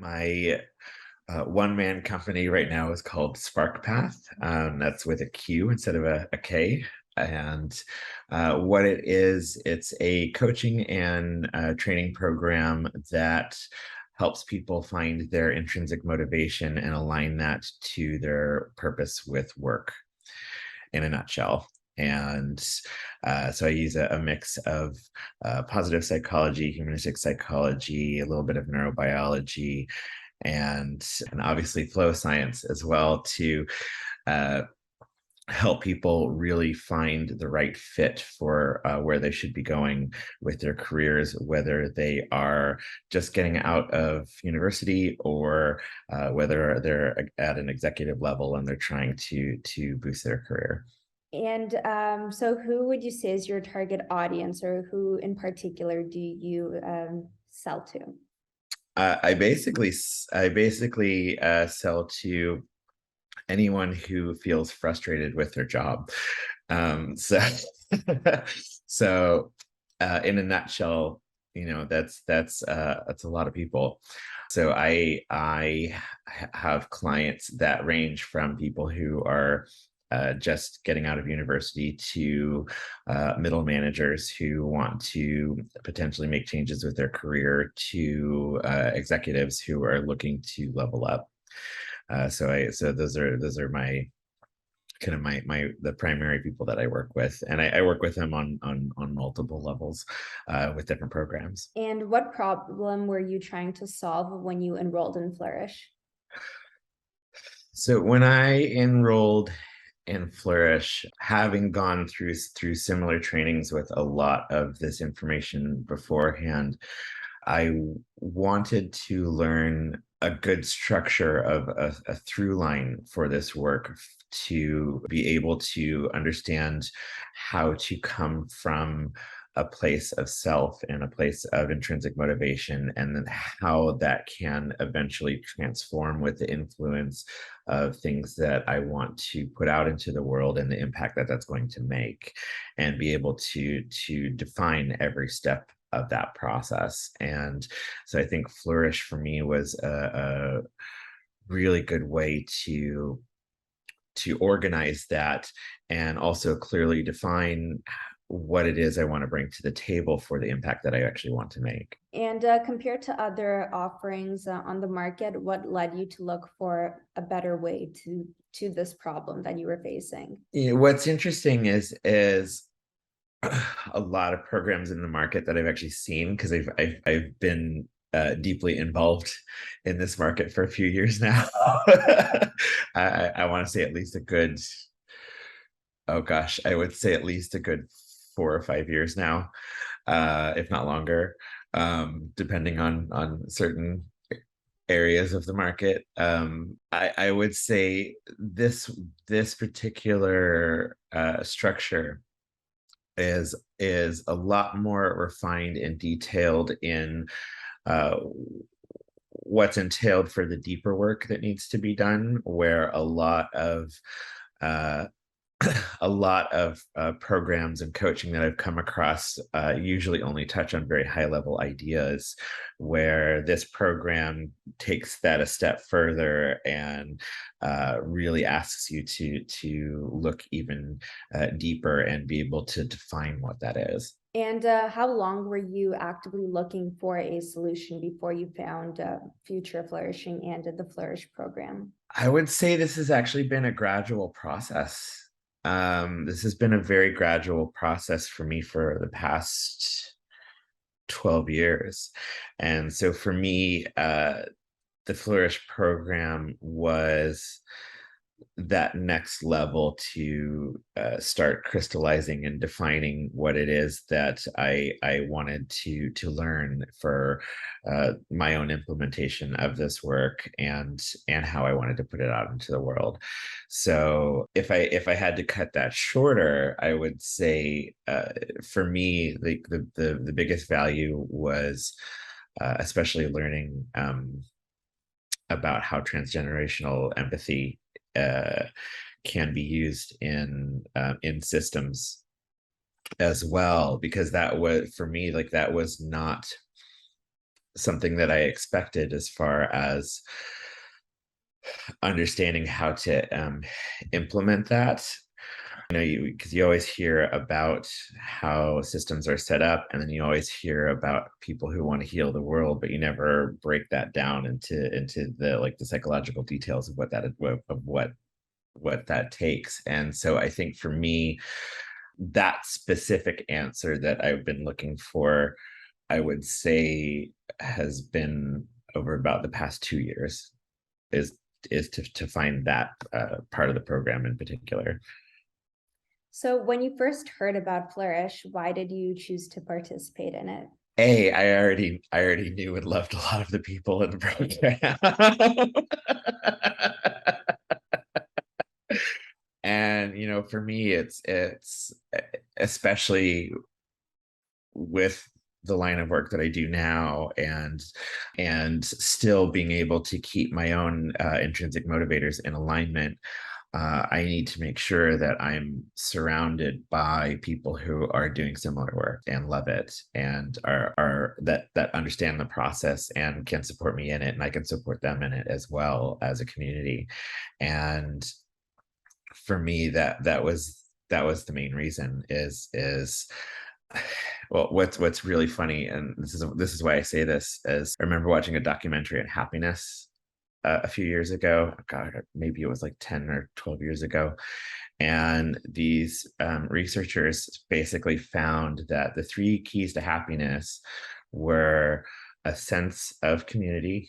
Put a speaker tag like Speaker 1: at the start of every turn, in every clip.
Speaker 1: My one-man company right now is called SparkPath. That's with a Q instead of a K. And what it is, it's a coaching and training program that helps people find their intrinsic motivation and align that to their purpose with work in a nutshell. And so I use a mix of positive psychology, humanistic psychology, a little bit of neurobiology, and obviously flow science as well to uh, help people really find the right fit for where they should be going with their careers, whether they are just getting out of university or whether they're at an executive level and they're trying to boost their career.
Speaker 2: And so who would you say is your target audience, or who in particular do you sell to?
Speaker 1: I basically sell to anyone who feels frustrated with their job. So so in a nutshell, that's a lot of people. So I have clients that range from people who are just getting out of university to middle managers who want to potentially make changes with their career to executives who are looking to level up. So those are my kind of my the primary people that I work with, and I work with them on multiple levels with different programs.
Speaker 2: And what problem were you trying to solve when you enrolled in Flourish?
Speaker 1: So when I enrolled in Flourish, having gone through similar trainings with a lot of this information beforehand, I wanted to learn a good structure of a through line for this work to be able to understand how to come from a place of self and a place of intrinsic motivation, and then how that can eventually transform with the influence of things that I want to put out into the world and the impact that that's going to make, and be able to define every step of that process. And so I think Flourish for me was a really good way to organize that and also clearly define what it is I want to bring to the table for the impact that I actually want to make.
Speaker 2: And compared to other offerings on the market, what led you to look for a better way to this problem that you were facing?
Speaker 1: What's interesting is a lot of programs in the market that I've actually seen, because I've been deeply involved in this market for a few years now. I want to say at least a good, oh gosh, I would say at least a good 4 or 5 years now, if not longer, depending on certain areas of the market. I would say this particular structure is a lot more refined and detailed in uh, what's entailed for the deeper work that needs to be done, where uh, a lot of programs and coaching that I've come across usually only touch on very high level ideas, where this program takes that a step further and really asks you to look even deeper and be able to define what that is.
Speaker 2: And how long were you actively looking for a solution before you found Future Flourishing and the Flourish program?
Speaker 1: I would say this has actually been a gradual process. This has been a very gradual process for me for the past 12 years. And so for me, the Flourish program was that next level to start crystallizing and defining what it is that I wanted to learn for my own implementation of this work, and how I wanted to put it out into the world. So if I had to cut that shorter, I would say for me the biggest value was especially learning about how transgenerational empathy uh, can be used in systems as well, because that was for me, like, that was not something that I expected as far as understanding how to implement that. Because you always hear about how systems are set up, and then you always hear about people who want to heal the world, but you never break that down into the psychological details of what that takes. And so I think for me, that specific answer that I've been looking for, I would say, has been over about the past 2 years, is to find that part of the program in particular.
Speaker 2: So when you first heard about Flourish, why did you choose to participate in it?
Speaker 1: I already knew and loved a lot of the people in the program. And for me, it's especially with the line of work that I do now, and still being able to keep my own intrinsic motivators in alignment. I need to make sure that I'm surrounded by people who are doing similar work and love it, and are that understand the process and can support me in it, and I can support them in it as well as a community. And for me, that was the main reason. Is well, what's really funny, and this is why I say this, is I remember watching a documentary on happiness a few years ago. God, maybe it was like 10 or 12 years ago. And these researchers basically found that the three keys to happiness were a sense of community,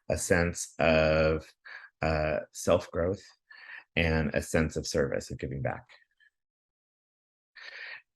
Speaker 1: a sense of self growth, and a sense of service, of giving back.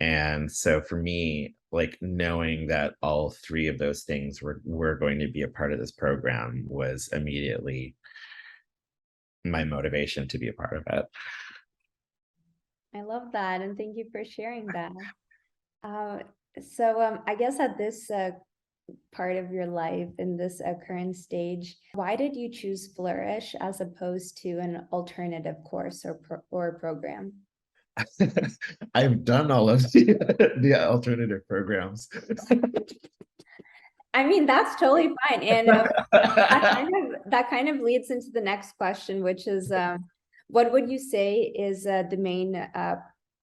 Speaker 1: And so for me, like, knowing that all three of those things were going to be a part of this program was immediately my motivation to be a part of it.
Speaker 2: I love that, and thank you for sharing that. Uh, so I guess at this part of your life, in this current stage, why did you choose Flourish as opposed to an alternative course or program?
Speaker 1: I've done all of the alternative programs.
Speaker 2: I mean, that's totally fine. And that kind of leads into the next question, which is, what would you say is the main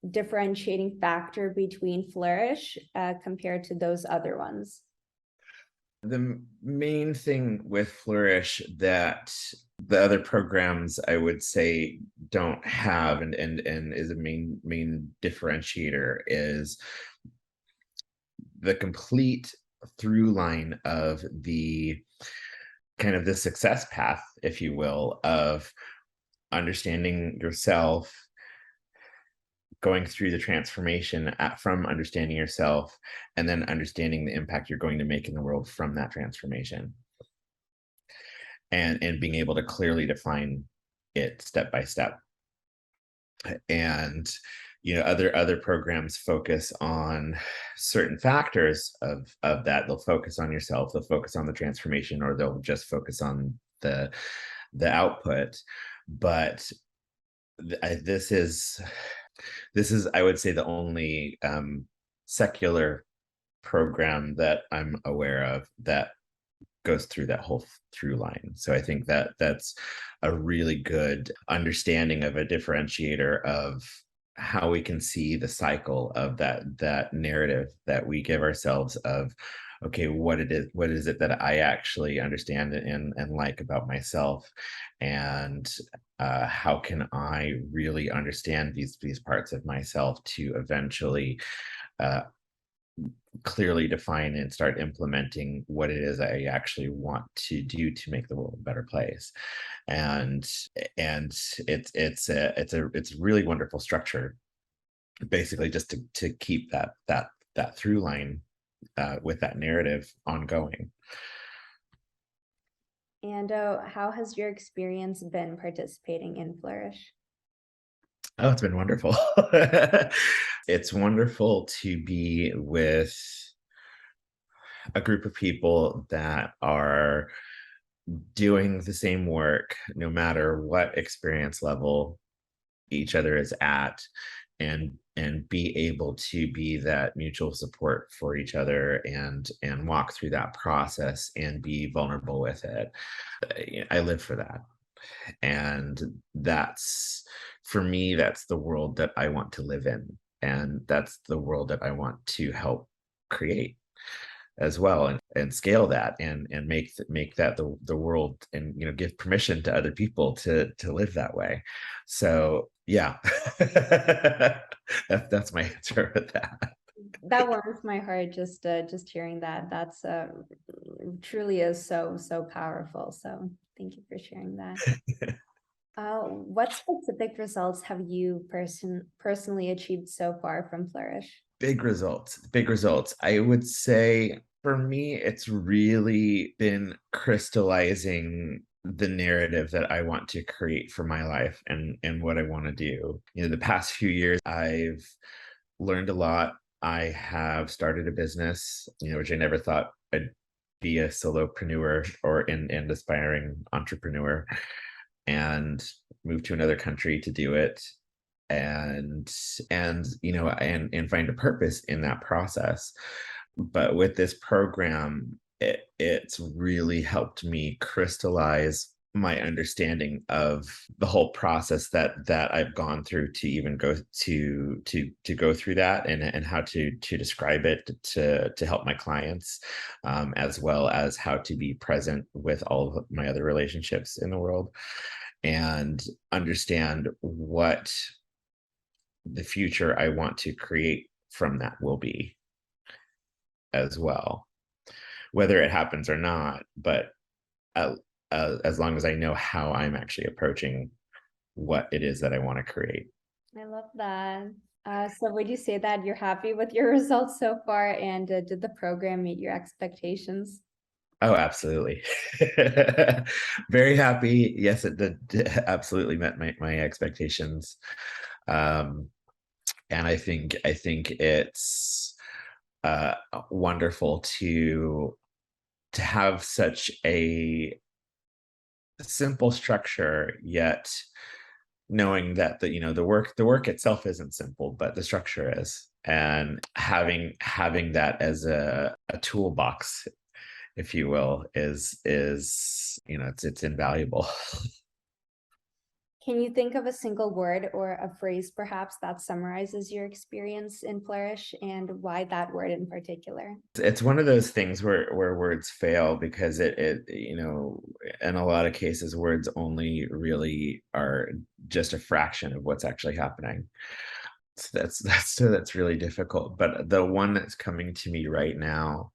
Speaker 2: differentiating factor between Flourish compared to those other ones?
Speaker 1: The main thing with Flourish that the other programs, I would say, don't have, and is a main differentiator, is the complete through line of the kind of the success path, if you will, of understanding yourself, going through the transformation from understanding yourself, and then understanding the impact you're going to make in the world from that transformation, and being able to clearly define it step by step. And other programs focus on certain factors of that. They'll focus on yourself, they'll focus on the transformation, or they'll just focus on the output. But this is, I would say, the only secular program that I'm aware of that goes through that whole through line. So I think that that's a really good understanding of a differentiator of how we can see the cycle of that narrative that we give ourselves of, okay, what is it that I actually understand and like about myself, and how can I really understand these parts of myself to eventually uh, clearly define and start implementing what it is I actually want to do to make the world a better place. And it's a really wonderful structure, basically, just to keep that through line with that narrative ongoing.
Speaker 2: And how has your experience been participating in Flourish?
Speaker 1: Oh, it's been wonderful. It's wonderful to be with a group of people that are doing the same work, no matter what experience level each other is at, and and be able to be that mutual support for each other and walk through that process and be vulnerable with it. I live for that. And that's, for me, that's the world that I want to live in. And that's the world that I want to help create as well, and scale that and make that the world, and give permission to other people to live that way. So yeah. That's my answer with that.
Speaker 2: That warms my heart just hearing that. That's truly is so powerful. So thank you for sharing that. What specific results have you personally achieved so far from Flourish?
Speaker 1: Big results, big results. I would say for me, it's really been crystallizing the narrative that I want to create for my life and what I want to do. The past few years, I've learned a lot. I have started a business, which I never thought I'd be a solopreneur or an aspiring entrepreneur, and moved to another country to do it, and find a purpose in that process. But with this program, it's really helped me crystallize my understanding of the whole process that I've gone through to even go to go through that, and how to describe it to help my clients, as well as how to be present with all of my other relationships in the world, and understand what the future I want to create from that will be as well, whether it happens or not. But uh, as long as I know how I'm actually approaching what it is that I want to create.
Speaker 2: I love that. So would you say that you're happy with your results so far, and did the program meet your expectations?
Speaker 1: Oh, absolutely. Very happy. Yes, it did. Absolutely met my expectations. Um, and I think it's wonderful to have such a simple structure, yet knowing that the work itself isn't simple, but the structure is, and having that as a toolbox, if you will, is it's invaluable.
Speaker 2: Can you think of a single word or a phrase perhaps that summarizes your experience in Flourish, and why that word in particular?
Speaker 1: It's one of those things where words fail, because in a lot of cases, words only really are just a fraction of what's actually happening. So that's really difficult. But the one that's coming to me right now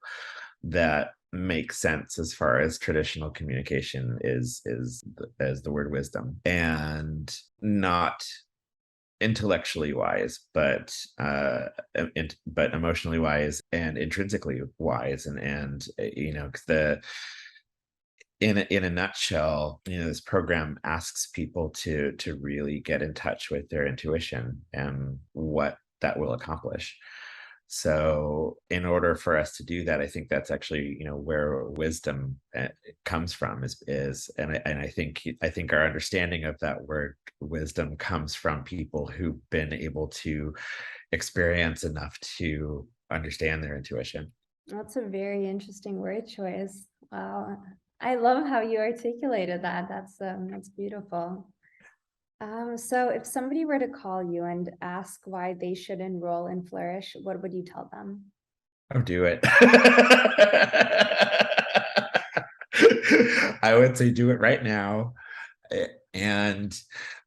Speaker 1: that makes sense as far as traditional communication is the word wisdom, and not intellectually wise, but emotionally wise and intrinsically wise, and 'cause in a nutshell, this program asks people to really get in touch with their intuition and what that will accomplish. So in order for us to do that, I think that's actually, where wisdom comes from, and I think our understanding of that word wisdom comes from people who've been able to experience enough to understand their intuition.
Speaker 2: That's a very interesting word choice. Wow. I love how you articulated that. That's beautiful. So if somebody were to call you and ask why they should enroll in Flourish, what would you tell them?
Speaker 1: Don't do it. I would say do it right now. And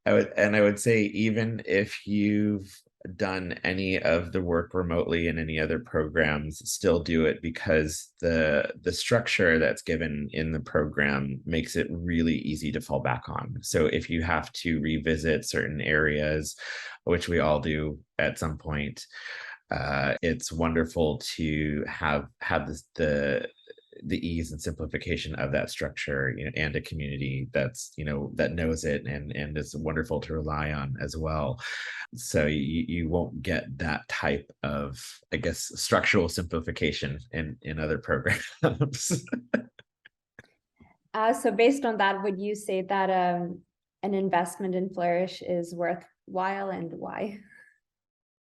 Speaker 1: I would say, even if you've done any of the work remotely in any other programs, still do it, because the structure that's given in the program makes it really easy to fall back on. So if you have to revisit certain areas, which we all do at some point, it's wonderful to have the ease and simplification of that structure, and a community that knows it, and is wonderful to rely on as well. So you won't get that type of, I guess, structural simplification in other programs.
Speaker 2: So based on that, would you say that an investment in Flourish is worthwhile, and why?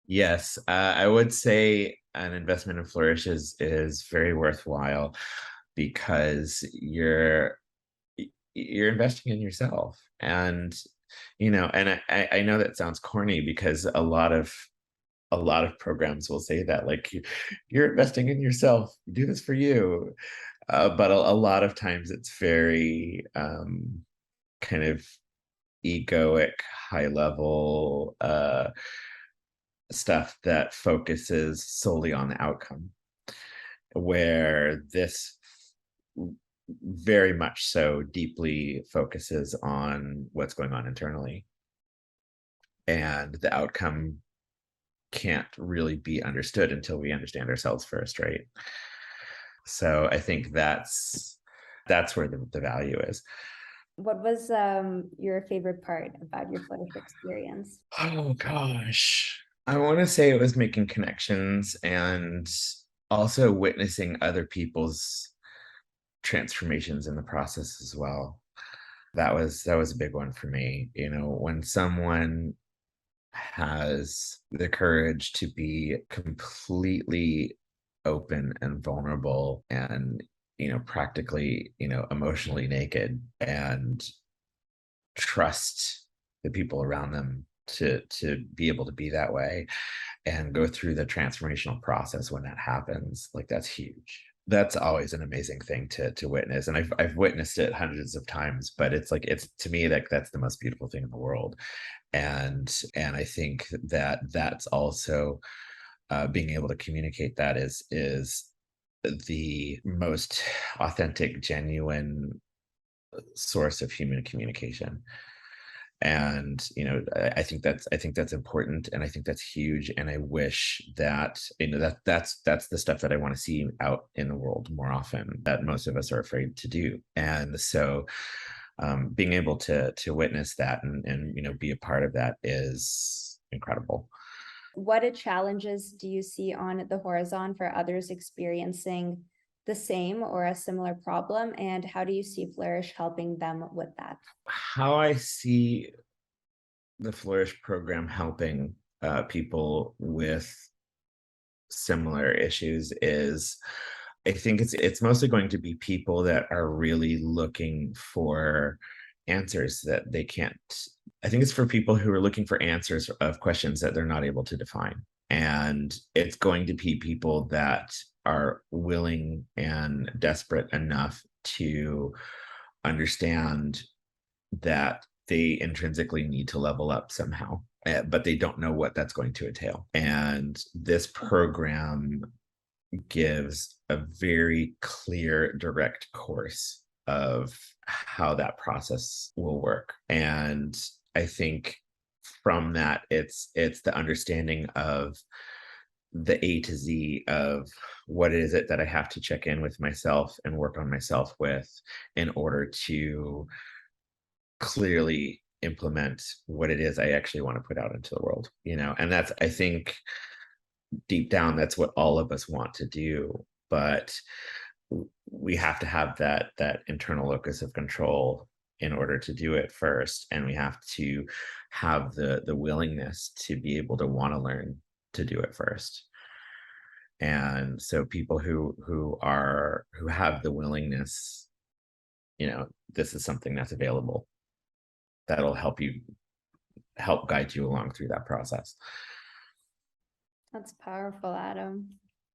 Speaker 1: Yes, I would say an investment in Flourish is very worthwhile because you're investing in yourself. And and I know that sounds corny because a lot of programs will say that, like, you're investing in yourself, do this for you. But a lot of times it's very kind of egoic, high level stuff that focuses solely on the outcome, where this very much so deeply focuses on what's going on internally, and the outcome can't really be understood until we understand ourselves first, right? So I think that's where the value is.
Speaker 2: What was your favorite part about your Flourish experience?
Speaker 1: Oh gosh. I want to say it was making connections and also witnessing other people's transformations in the process as well. That was a big one for me. When someone has the courage to be completely open and vulnerable and practically emotionally naked, and trust the people around them to be able to be that way and go through the transformational process when that happens, like, that's huge. That's always an amazing thing to witness, and I've witnessed it hundreds of times, but it's like, it's, to me, like, that's the most beautiful thing in the world. And I think that that's also, being able to communicate that is the most authentic, genuine source of human communication. And I think that's important, and I think that's huge, and I wish that that's the stuff that I want to see out in the world more often, that most of us are afraid to do. And so, being able to witness that and be a part of that is incredible.
Speaker 2: What challenges do you see on the horizon for others experiencing the same or a similar problem? And how do you see Flourish helping them with that?
Speaker 1: How I see the Flourish program helping people with similar issues is, I think it's mostly going to be people that are really looking for answers that they can't. I think it's for people who are looking for answers of questions that they're not able to define. And it's going to be people that are willing and desperate enough to understand that they intrinsically need to level up somehow, but they don't know what that's going to entail. And this program gives a very clear, direct course of how that process will work. And I think from that, it's the understanding of the A to Z of what is it that I have to check in with myself and work on myself with in order to clearly implement what it is I actually want to put out into the world. And that's, I think, deep down, that's what all of us want to do. But we have to have that internal locus of control in order to do it first, and we have to have the willingness to be able to want to learn to do it first. And so people who have the willingness, this is something that's available, that'll help guide you along through that process.
Speaker 2: That's powerful, Adam.